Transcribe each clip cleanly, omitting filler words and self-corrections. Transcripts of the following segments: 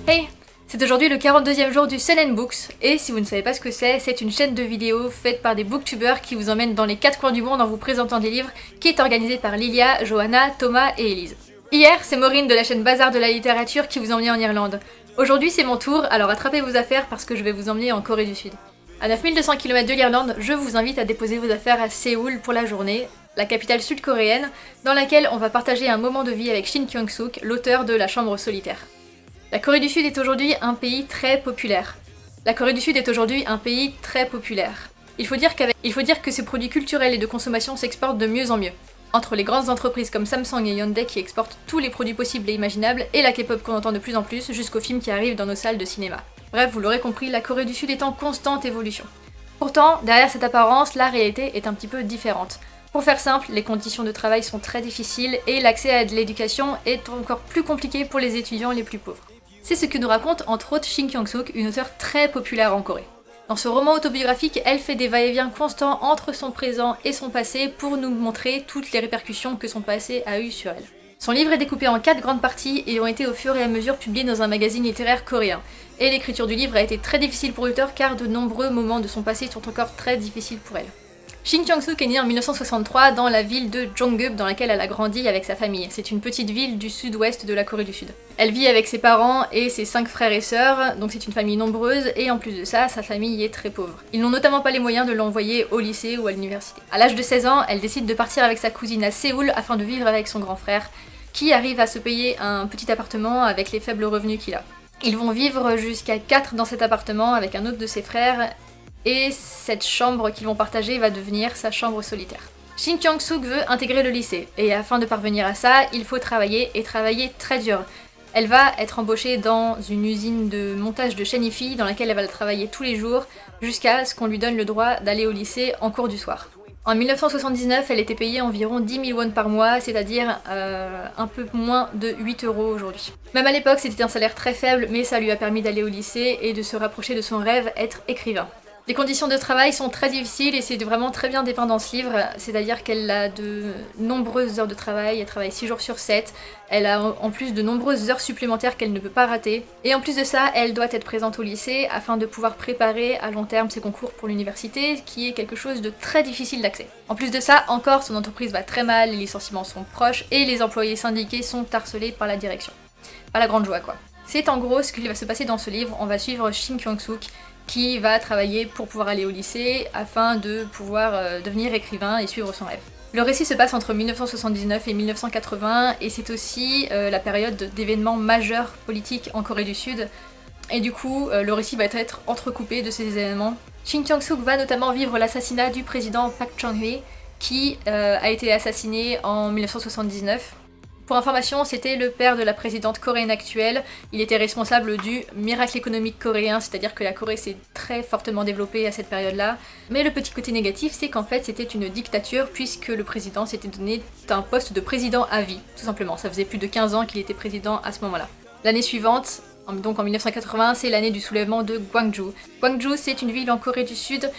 Hey, c'est aujourd'hui le 42e jour du Sun & Books, et si vous ne savez pas ce que c'est une chaîne de vidéos faite par des booktubeurs qui vous emmènent dans les 4 coins du monde en vous présentant des livres, qui est organisée par Lilia, Johanna, Thomas et Elise. Hier, c'est Maureen de la chaîne Bazar de la littérature qui vous emmenait en Irlande. Aujourd'hui, c'est mon tour, alors attrapez vos affaires parce que je vais vous emmener en Corée du Sud. À 9200 km de l'Irlande, je vous invite à déposer vos affaires à Séoul pour la journée, la capitale sud-coréenne, dans laquelle on va partager un moment de vie avec Shin Kyung-suk, l'auteur de La Chambre solitaire. La Corée du Sud est aujourd'hui un pays très populaire. Il faut dire que ses produits culturels et de consommation s'exportent de mieux en mieux. Entre les grandes entreprises comme Samsung et Hyundai qui exportent tous les produits possibles et imaginables, et la K-pop qu'on entend de plus en plus, jusqu'aux films qui arrivent dans nos salles de cinéma. Bref, vous l'aurez compris, la Corée du Sud est en constante évolution. Pourtant, derrière cette apparence, la réalité est un petit peu différente. Pour faire simple, les conditions de travail sont très difficiles et l'accès à de l'éducation est encore plus compliqué pour les étudiants les plus pauvres. C'est ce que nous raconte entre autres Shin Kyung-suk, une auteure très populaire en Corée. Dans ce roman autobiographique, elle fait des va-et-vient constants entre son présent et son passé pour nous montrer toutes les répercussions que son passé a eues sur elle. Son livre est découpé en 4 grandes parties et ont été au fur et à mesure publiés dans un magazine littéraire coréen. Et l'écriture du livre a été très difficile pour l'auteur car de nombreux moments de son passé sont encore très difficiles pour elle. Shin Kyung-suk est née en 1963 dans la ville de Jonggup dans laquelle elle a grandi avec sa famille. C'est une petite ville du sud-ouest de la Corée du Sud. Elle vit avec ses parents et ses 5 frères et sœurs, donc c'est une famille nombreuse et en plus de ça, sa famille est très pauvre. Ils n'ont notamment pas les moyens de l'envoyer au lycée ou à l'université. À l'âge de 16 ans, elle décide de partir avec sa cousine à Séoul afin de vivre avec son grand frère, qui arrive à se payer un petit appartement avec les faibles revenus qu'il a. Ils vont vivre jusqu'à 4 dans cet appartement avec un autre de ses frères, et cette chambre qu'ils vont partager va devenir sa chambre solitaire. Shin Kyung-suk veut intégrer le lycée, et afin de parvenir à ça, il faut travailler, et travailler très dur. Elle va être embauchée dans une usine de montage de chaînes IFI dans laquelle elle va travailler tous les jours, jusqu'à ce qu'on lui donne le droit d'aller au lycée en cours du soir. En 1979, elle était payée environ 10 000 won par mois, c'est-à-dire un peu moins de 8 € aujourd'hui. Même à l'époque, c'était un salaire très faible, mais ça lui a permis d'aller au lycée et de se rapprocher de son rêve, être écrivain. Les conditions de travail sont très difficiles et c'est vraiment très bien dépeint dans ce livre, c'est-à-dire qu'elle a de nombreuses heures de travail, elle travaille 6 jours sur 7, elle a en plus de nombreuses heures supplémentaires qu'elle ne peut pas rater, et en plus de ça, elle doit être présente au lycée afin de pouvoir préparer à long terme ses concours pour l'université, qui est quelque chose de très difficile d'accès. En plus de ça, encore, son entreprise va très mal, les licenciements sont proches et les employés syndiqués sont harcelés par la direction. Pas la grande joie quoi. C'est en gros ce qui va se passer dans ce livre, on va suivre Shin Kyung-suk, qui va travailler pour pouvoir aller au lycée afin de pouvoir devenir écrivain et suivre son rêve. Le récit se passe entre 1979 et 1980 et c'est aussi la période d'événements majeurs politiques en Corée du Sud et du coup le récit va être entrecoupé de ces événements. Shin Kyung-suk va notamment vivre l'assassinat du président Park Chung-hee qui a été assassiné en 1979. Pour information, c'était le père de la présidente coréenne actuelle, il était responsable du miracle économique coréen, c'est-à-dire que la Corée s'est très fortement développée à cette période-là. Mais le petit côté négatif, c'est qu'en fait c'était une dictature puisque le président s'était donné un poste de président à vie, tout simplement. Ça faisait plus de 15 ans qu'il était président à ce moment-là. L'année suivante, donc en 1980, c'est l'année du soulèvement de Gwangju. Gwangju, c'est une ville en Corée du Sud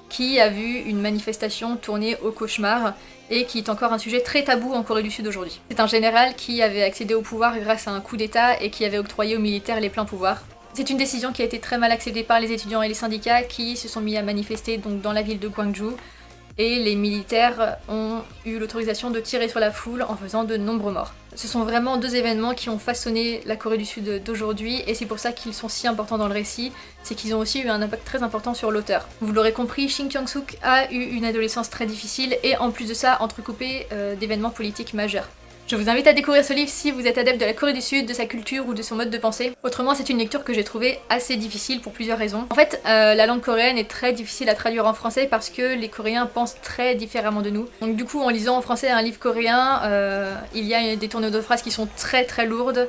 qui a vu une manifestation tourner au cauchemar et qui est encore un sujet très tabou en Corée du Sud aujourd'hui. C'est un général qui avait accédé au pouvoir grâce à un coup d'État et qui avait octroyé aux militaires les pleins pouvoirs. C'est une décision qui a été très mal acceptée par les étudiants et les syndicats qui se sont mis à manifester donc dans la ville de Gwangju et les militaires ont eu l'autorisation de tirer sur la foule en faisant de nombreux morts. Ce sont vraiment 2 événements qui ont façonné la Corée du Sud d'aujourd'hui et c'est pour ça qu'ils sont si importants dans le récit, c'est qu'ils ont aussi eu un impact très important sur l'auteur. Vous l'aurez compris, Shin Kyung-suk a eu une adolescence très difficile et en plus de ça entrecoupée d'événements politiques majeurs. Je vous invite à découvrir ce livre si vous êtes adepte de la Corée du Sud, de sa culture ou de son mode de pensée. Autrement, c'est une lecture que j'ai trouvée assez difficile pour plusieurs raisons. En fait, la langue coréenne est très difficile à traduire en français parce que les Coréens pensent très différemment de nous. Donc du coup, en lisant en français un livre coréen, il y a des tournures de phrases qui sont très très lourdes.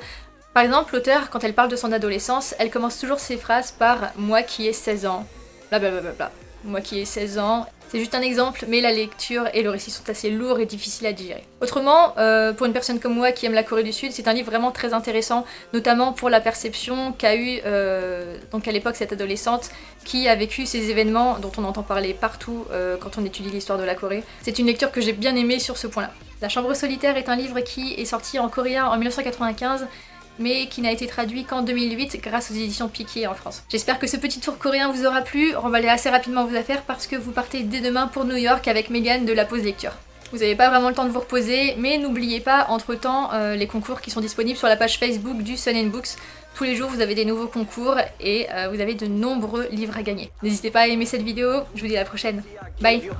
Par exemple, l'auteure, quand elle parle de son adolescence, elle commence toujours ses phrases par « moi qui ai 16 ans », blablabla. Moi qui ai 16 ans. C'est juste un exemple, mais la lecture et le récit sont assez lourds et difficiles à digérer. Autrement, pour une personne comme moi qui aime la Corée du Sud, c'est un livre vraiment très intéressant, notamment pour la perception qu'a eu donc à l'époque cette adolescente qui a vécu ces événements dont on entend parler partout quand on étudie l'histoire de la Corée. C'est une lecture que j'ai bien aimée sur ce point-là. La Chambre solitaire est un livre qui est sorti en coréen en 1995, mais qui n'a été traduit qu'en 2008 grâce aux éditions Piquet en France. J'espère que ce petit tour coréen vous aura plu, remballez assez rapidement vos affaires parce que vous partez dès demain pour New York avec Megan de la pause lecture. Vous n'avez pas vraiment le temps de vous reposer, mais n'oubliez pas entre temps les concours qui sont disponibles sur la page Facebook du Sun & Books. Tous les jours vous avez des nouveaux concours et vous avez de nombreux livres à gagner. N'hésitez pas à aimer cette vidéo, je vous dis à la prochaine. Bye!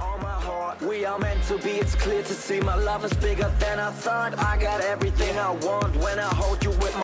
We are meant to be, it's clear to see my love is bigger than I thought. I got everything I want when I hold you with my